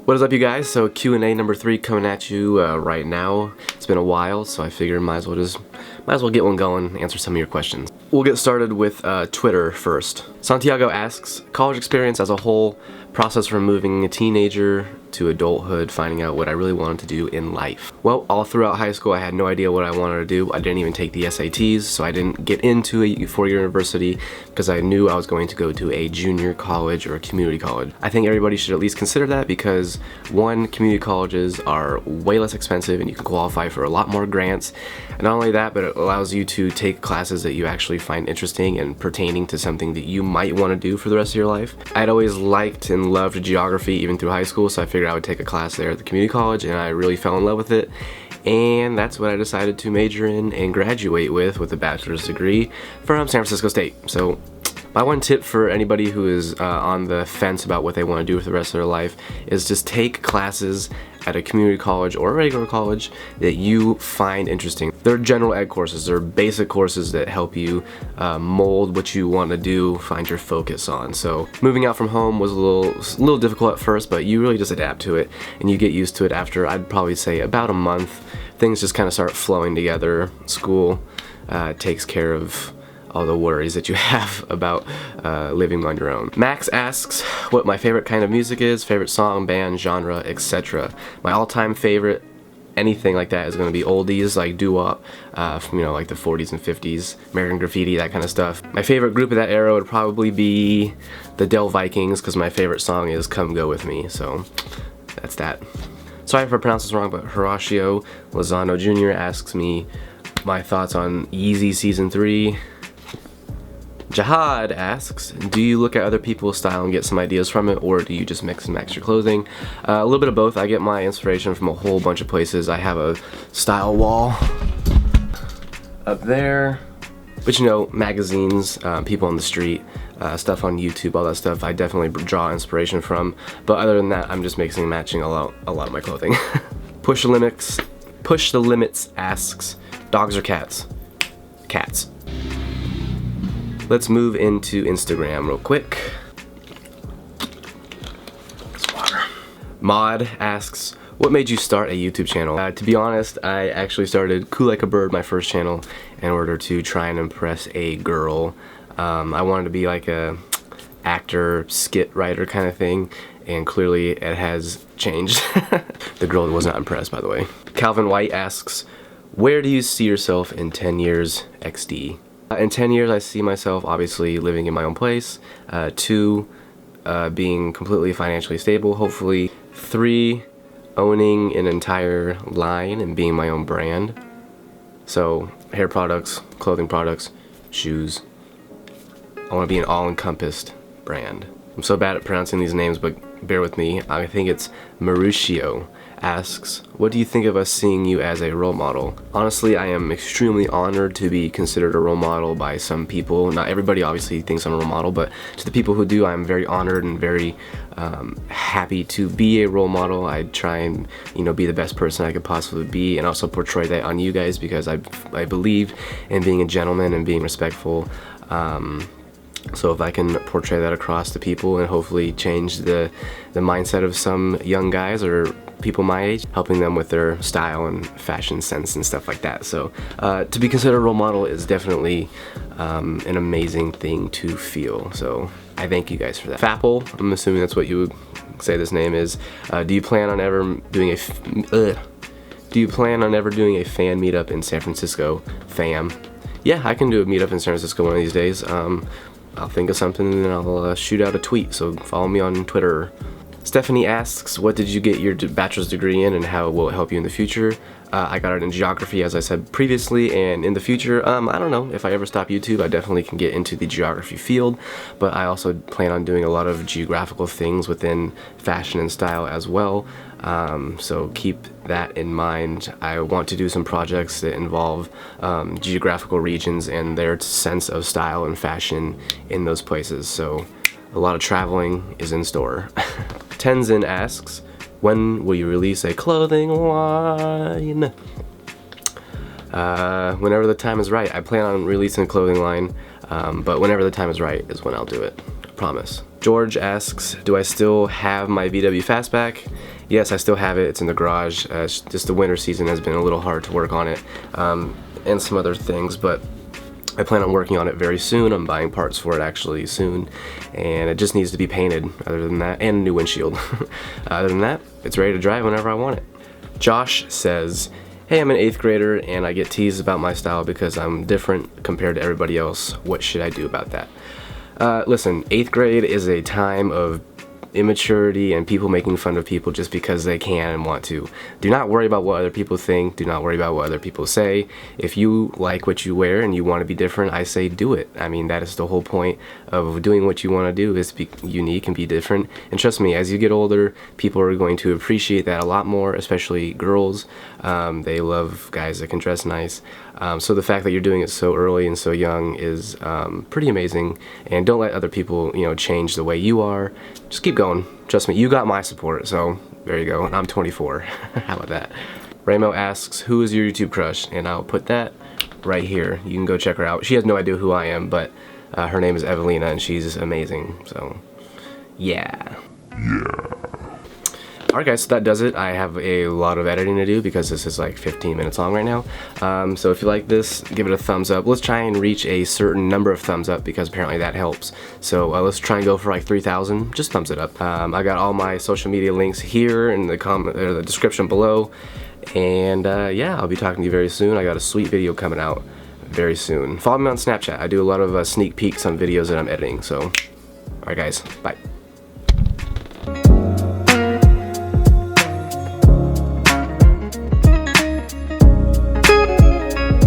What is up, you guys? So Q&A number 3 coming at you right now. It's been a while, so I figured might as well get one going, answer some of your questions. We'll get started with Twitter first. Santiago asks, college experience as a whole, process from moving a teenager to adulthood, finding out what I really wanted to do in life. Well, all throughout high school I had no idea what I wanted to do. I didn't even take the SATs, so I didn't get into a four-year university because I knew I was going to go to a junior college or a community college. I think everybody should at least consider that because, one, community colleges are way less expensive and you can qualify for a lot more grants. And not only that, but it allows you to take classes that you actually find interesting and pertaining to something that you might want to do for the rest of your life. I'd always liked and loved geography even through high school, so I figured I would take a class there at the community college, and I really fell in love with it. And that's what I decided to major in and graduate with a bachelor's degree from San Francisco State. So my one tip for anybody who is on the fence about what they want to do with the rest of their life is just take classes at a community college or a regular college that you find interesting. They're general ed courses. They're basic courses that help you mold what you want to do, find your focus on. So moving out from home was a little difficult at first, but you really just adapt to it and you get used to it after, I'd probably say, about a month. Things just kind of start flowing together. School takes care of all the worries that you have about living on your own. Max asks what my favorite kind of music is, favorite song, band, genre, etc. My all-time favorite, anything like that, is going to be oldies like doo-wop from, like the 40s and 50s, American Graffiti, that kind of stuff. My favorite group of that era would probably be the Del Vikings, because my favorite song is Come Go With Me, so that's that. Sorry if I pronounce this wrong, but Horacio Lozano Jr. asks me my thoughts on Yeezy Season 3. Jihad asks, do you look at other people's style and get some ideas from it, or do you just mix and match your clothing? A little bit of both. I get my inspiration from a whole bunch of places. I have a style wall up there, but magazines, people on the street, stuff on YouTube, all that stuff I definitely draw inspiration from. But other than that, I'm just mixing and matching a lot of my clothing. Push the Limits asks, dogs or cats? Cats. Let's move into Instagram real quick. Mod asks, what made you start a YouTube channel? To be honest, I actually started Cool Like a Bird, my first channel, in order to try and impress a girl. I wanted to be like a actor, skit writer kind of thing, and clearly it has changed. The girl was not impressed, by the way. Calvin White asks, where do you see yourself in 10 years XD? In 10 years, I see myself obviously living in my own place. 2, being completely financially stable, hopefully. 3, owning an entire line and being my own brand. So, hair products, clothing products, shoes. I want to be an all-encompassed brand. I'm so bad at pronouncing these names, but bear with me. I think it's Mauricio asks, what do you think of us seeing you as a role model? Honestly, I am extremely honored to be considered a role model by some people. Not everybody obviously thinks I'm a role model, but to the people who do, I'm very honored and very happy to be a role model. I try and be the best person I could possibly be, and also portray that on you guys, because I believe in being a gentleman and being respectful. So if I can portray that across to people and hopefully change the mindset of some young guys or people my age, helping them with their style and fashion sense and stuff like that. So to be considered a role model is definitely an amazing thing to feel. So I thank you guys for that. Fapple, I'm assuming that's what you would say this name is. Do you plan on ever doing a fan meetup in San Francisco? Fam. Yeah, I can do a meetup in San Francisco one of these days. I'll think of something and then I'll shoot out a tweet, so follow me on Twitter. Stephanie asks, what did you get your bachelor's degree in and how will it help you in the future? I got it in geography, as I said previously, and in the future, I don't know, if I ever stop YouTube, I definitely can get into the geography field, but I also plan on doing a lot of geographical things within fashion and style as well, so keep that in mind. I want to do some projects that involve geographical regions and their sense of style and fashion in those places, so a lot of traveling is in store. Tenzin asks, when will you release a clothing line? Whenever the time is right. I plan on releasing a clothing line, but whenever the time is right is when I'll do it. I promise. George asks, do I still have my VW Fastback? Yes, I still have it. It's in the garage. It's just the winter season has been a little hard to work on it, and some other things, but I plan on working on it very soon. I'm buying parts for it actually soon, and it just needs to be painted. Other than that, and a new windshield. Other than that, it's ready to drive whenever I want it. Josh says, hey, I'm an 8th grader and I get teased about my style because I'm different compared to everybody else. What should I do about that? Listen, 8th grade is a time of immaturity and people making fun of people just because they can and want to. Do not worry about what other people think. Do not worry about what other people say. If you like what you wear and you want to be different, I say do it. I mean, that is the whole point of doing what you want to do, is be unique and be different. And trust me, as you get older, people are going to appreciate that a lot more, especially girls. They love guys that can dress nice. So the fact that you're doing it so early and so young is pretty amazing. And don't let other people, change the way you are. Just keep going. Trust me, you got my support. So there you go. And I'm 24. How about that? Ramo asks, who is your YouTube crush? And I'll put that right here. You can go check her out. She has no idea who I am, but her name is Evelina and she's amazing. So yeah. Alright guys, so that does it. I have a lot of editing to do because this is like 15 minutes long right now. So if you like this, give it a thumbs up. Let's try and reach a certain number of thumbs up because apparently that helps. So let's try and go for like 3,000. Just thumbs it up. I got all my social media links here in the the description below. And yeah, I'll be talking to you very soon. I got a sweet video coming out very soon. Follow me on Snapchat. I do a lot of sneak peeks on videos that I'm editing. So, alright guys, bye.